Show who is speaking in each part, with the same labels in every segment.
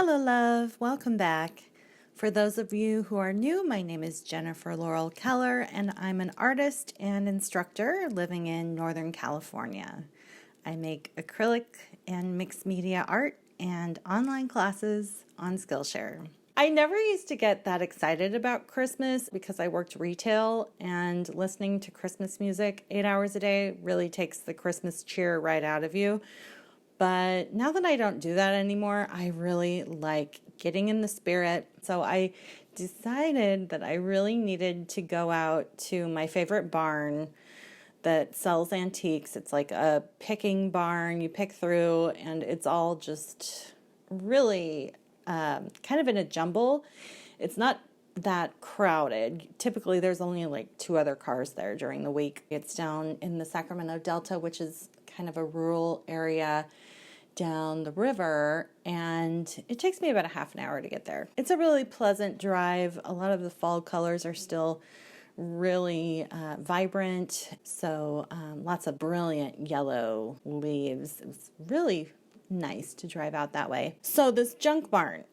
Speaker 1: Hello, love. Welcome back. For those of you who are new, my name is Jennifer Laurel Keller, and I'm an artist and instructor living in Northern California. I make acrylic and mixed media art and online classes on Skillshare. I never used to get that excited about Christmas because I worked retail, and listening to Christmas music 8 hours a day really takes the Christmas cheer right out of you. But now that I don't do that anymore, I really like getting in the spirit. So I decided that I really needed to go out to my favorite barn that sells antiques. It's like a picking barn. You pick through, and it's all just really kind of in a jumble. It's not that crowded. Typically, there's only like 2 other cars there during the week. It's down in the Sacramento Delta, which is kind of a rural area down the river, and it takes me about a half an hour to get there. It's a really pleasant drive. A lot of the fall colors are still really vibrant, so lots of brilliant yellow leaves. It was really nice to drive out that way. So this junk barn,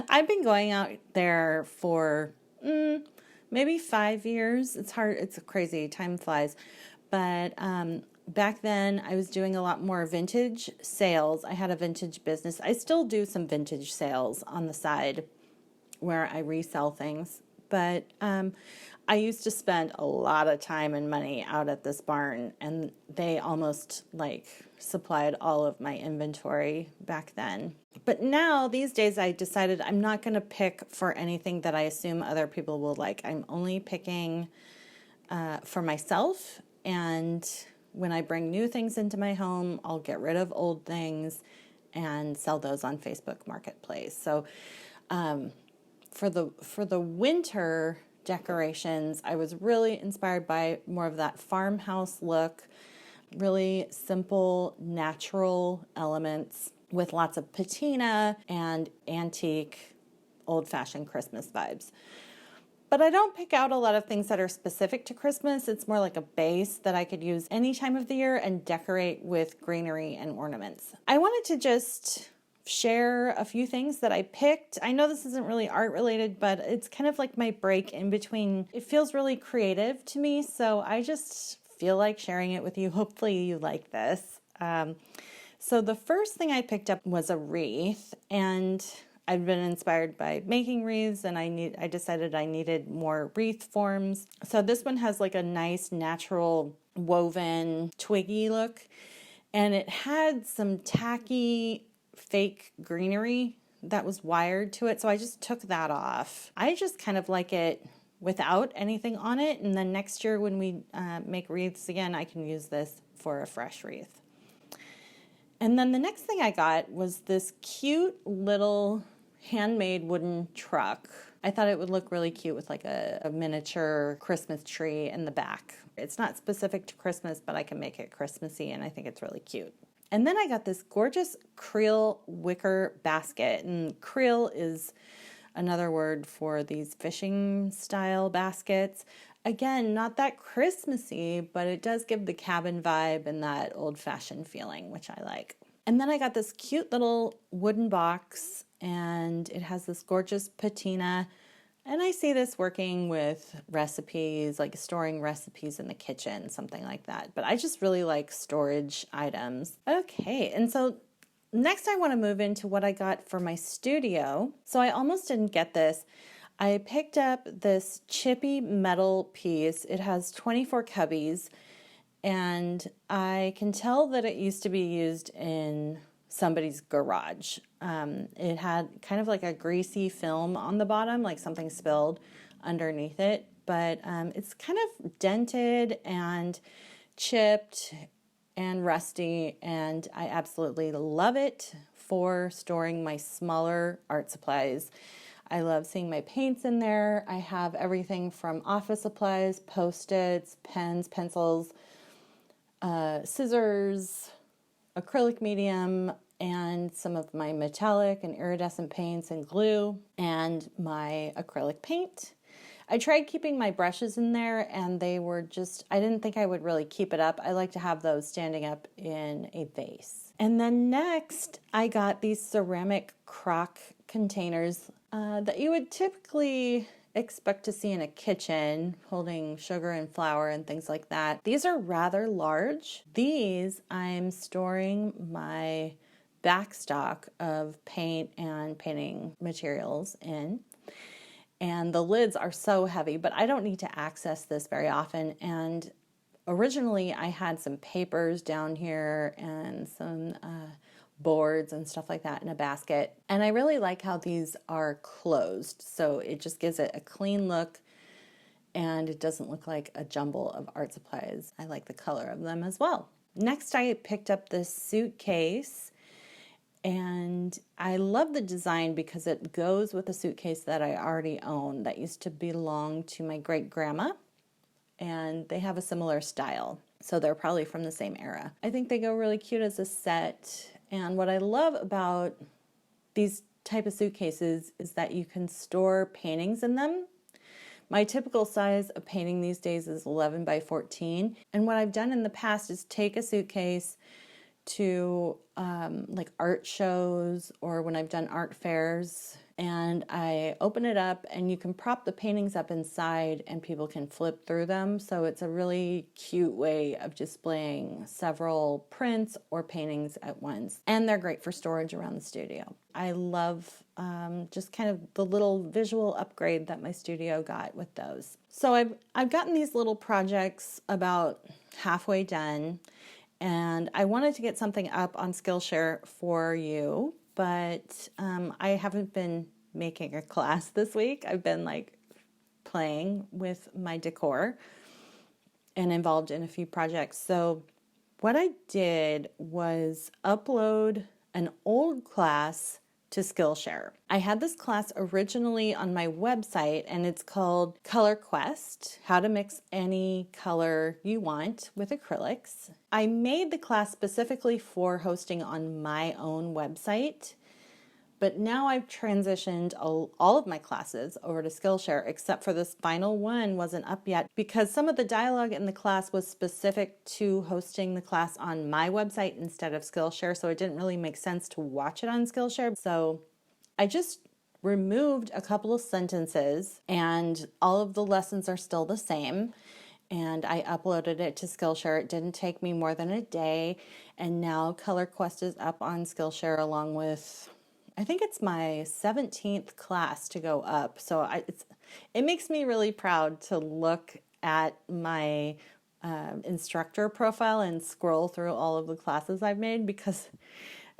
Speaker 1: I've been going out there for maybe 5 years. It's hard. It's crazy. Time flies. But back then, I was doing a lot more vintage sales. I had a vintage business. I still do some vintage sales on the side where I resell things. But I used to spend a lot of time and money out at this barn, and they almost like supplied all of my inventory back then. But now, these days, I decided I'm not going to pick for anything that I assume other people will like. I'm only picking for myself, and when I bring new things into my home, I'll get rid of old things and sell those on Facebook Marketplace. So for the winter decorations, I was really inspired by more of that farmhouse look, really simple, natural elements with lots of patina and antique, old-fashioned Christmas vibes. But I don't pick out a lot of things that are specific to Christmas. It's more like a base that I could use any time of the year and decorate with greenery and ornaments. I wanted to just share a few things that I picked. I know this isn't really art related, but it's kind of like my break in between. It feels really creative to me, so I just feel like sharing it with you. Hopefully you like this. So the first thing I picked up was a wreath, and I've been inspired by making wreaths, and I decided I needed more wreath forms. So this one has like a nice natural woven twiggy look, and it had some tacky fake greenery that was wired to it. So I just took that off. I just kind of like it without anything on it, and then next year when we make wreaths again, I can use this for a fresh wreath. And then the next thing I got was this cute little handmade wooden truck. I thought it would look really cute with like a miniature Christmas tree in the back. It's not specific to Christmas, but I can make it Christmassy, and I think it's really cute. And then I got this gorgeous creel wicker basket, and creel is another word for these fishing style baskets. Again, not that Christmassy, but it does give the cabin vibe and that old-fashioned feeling, which I like. And then I got this cute little wooden box, and it has this gorgeous patina. And I see this working with recipes, like storing recipes in the kitchen, something like that. But I just really like storage items. Okay, and so next I want to move into what I got for my studio. So I almost didn't get this. I picked up this chippy metal piece. It has 24 cubbies, and I can tell that it used to be used in somebody's garage. It had kind of like a greasy film on the bottom, like something spilled underneath it, but it's kind of dented and chipped and rusty, and I absolutely love it for storing my smaller art supplies. I love seeing my paints in there. I have everything from office supplies, Post-its, pens, pencils, scissors, acrylic medium, and some of my metallic and iridescent paints and glue, and my acrylic paint. I tried keeping my brushes in there, and they were just, I didn't think I would really keep it up. I like to have those standing up in a vase. And then next, I got these ceramic crock containers that you would typically expect to see in a kitchen, holding sugar and flour and things like that. These are rather large. These I'm storing my backstock of paint and painting materials in. And the lids are so heavy, but I don't need to access this very often. And originally I had some papers down here and some boards and stuff like that in a basket. And I really like how these are closed. So it just gives it a clean look and it doesn't look like a jumble of art supplies. I like the color of them as well. Next, I picked up this suitcase. And I love the design because it goes with a suitcase that I already own that used to belong to my great-grandma. And they have a similar style. So they're probably from the same era. I think they go really cute as a set. And what I love about these type of suitcases is that you can store paintings in them. My typical size of painting these days is 11 by 14. And what I've done in the past is take a suitcase to like art shows or when I've done art fairs, and I open it up and you can prop the paintings up inside and people can flip through them. So it's a really cute way of displaying several prints or paintings at once. And they're great for storage around the studio. I love just kind of the little visual upgrade that my studio got with those. So I've gotten these little projects about halfway done. And I wanted to get something up on Skillshare for you, but I haven't been making a class this week. I've been like playing with my decor and involved in a few projects. So what I did was upload an old class to Skillshare. I had this class originally on my website and it's called Color Quest, how to mix any color you want with acrylics. I made the class specifically for hosting on my own website, but now I've transitioned all of my classes over to Skillshare, except for this final one wasn't up yet because some of the dialogue in the class was specific to hosting the class on my website instead of Skillshare, so it didn't really make sense to watch it on Skillshare. So I just removed a couple of sentences and all of the lessons are still the same. And I uploaded it to Skillshare. It didn't take me more than a day. And now Color Quest is up on Skillshare along with, I think it's my 17th class to go up. So it makes me really proud to look at my instructor profile and scroll through all of the classes I've made because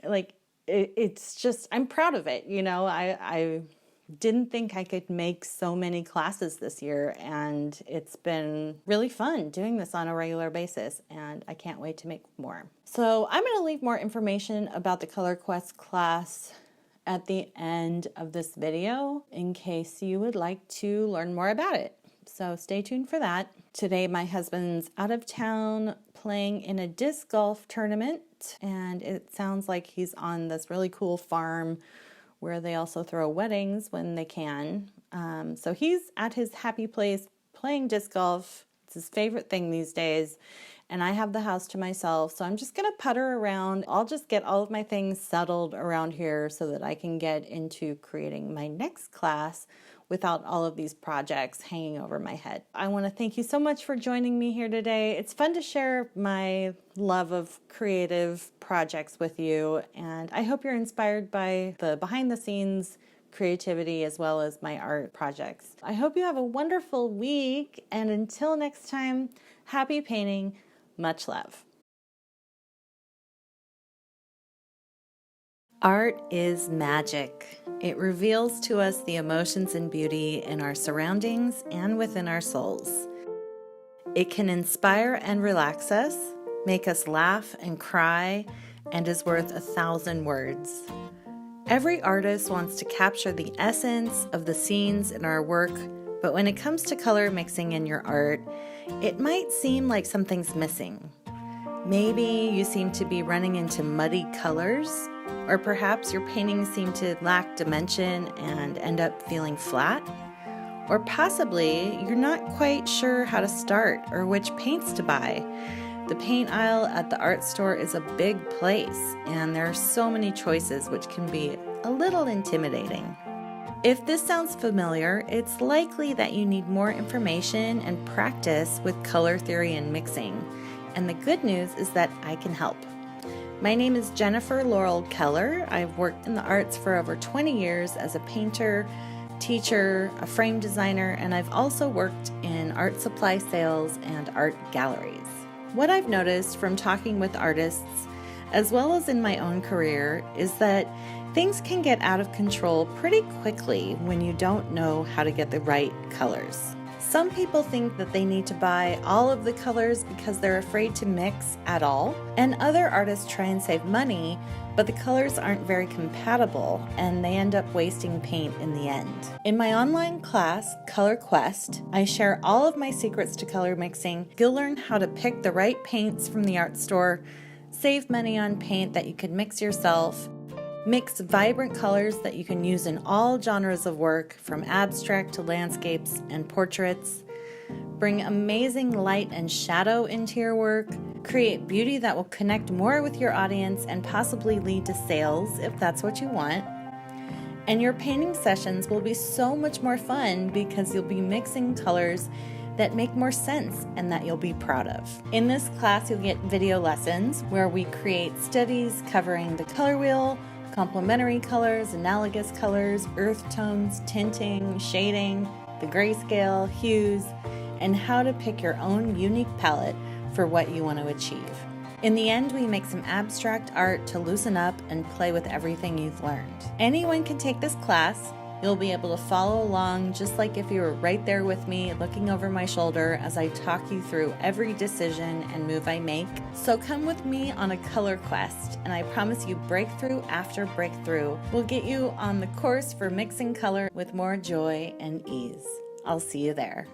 Speaker 1: like it's just, I'm proud of it. You know, I didn't think I could make so many classes this year, and it's been really fun doing this on a regular basis, and I can't wait to make more. So I'm going to leave more information about the Color Quest class at the end of this video in case you would like to learn more about it. So stay tuned for that. Today my husband's out of town playing in a disc golf tournament, and it sounds like he's on this really cool farm where they also throw weddings when they can. So he's at his happy place playing disc golf. It's his favorite thing these days. And I have the house to myself, so I'm just going to putter around. I'll just get all of my things settled around here so that I can get into creating my next class without all of these projects hanging over my head. I want to thank you so much for joining me here today. It's fun to share my love of creative projects with you, and I hope you're inspired by the behind-the-scenes creativity as well as my art projects. I hope you have a wonderful week, and until next time, happy painting. Much love. Art is magic. It reveals to us the emotions and beauty in our surroundings and within our souls. It can inspire and relax us, make us laugh and cry, and is worth 1,000 words. Every artist wants to capture the essence of the scenes in our work, but when it comes to color mixing in your art, it might seem like something's missing. Maybe you seem to be running into muddy colors, or perhaps your paintings seem to lack dimension and end up feeling flat. Or possibly you're not quite sure how to start or which paints to buy. The paint aisle at the art store is a big place, and there are so many choices which can be a little intimidating. If this sounds familiar, it's likely that you need more information and practice with color theory and mixing. And the good news is that I can help. My name is Jennifer Laurel Keller. I've worked in the arts for over 20 years as a painter, teacher, a frame designer, and I've also worked in art supply sales and art galleries. What I've noticed from talking with artists, as well as in my own career, is that things can get out of control pretty quickly when you don't know how to get the right colors. Some people think that they need to buy all of the colors because they're afraid to mix at all, and other artists try and save money, but the colors aren't very compatible and they end up wasting paint in the end. In my online class, Color Quest, I share all of my secrets to color mixing. You'll learn how to pick the right paints from the art store, save money on paint that you can mix yourself, mix vibrant colors that you can use in all genres of work, from abstract to landscapes and portraits, bring amazing light and shadow into your work, create beauty that will connect more with your audience and possibly lead to sales if that's what you want. And your painting sessions will be so much more fun because you'll be mixing colors that make more sense and that you'll be proud of. In this class, you'll get video lessons where we create studies covering the color wheel, complementary colors, analogous colors, earth tones, tinting, shading, the grayscale, hues, and how to pick your own unique palette for what you want to achieve. In the end, we make some abstract art to loosen up and play with everything you've learned. Anyone can take this class. You'll be able to follow along just like if you were right there with me, looking over my shoulder as I talk you through every decision and move I make. So come with me on a color quest, and I promise you breakthrough after breakthrough will get you on the course for mixing color with more joy and ease. I'll see you there.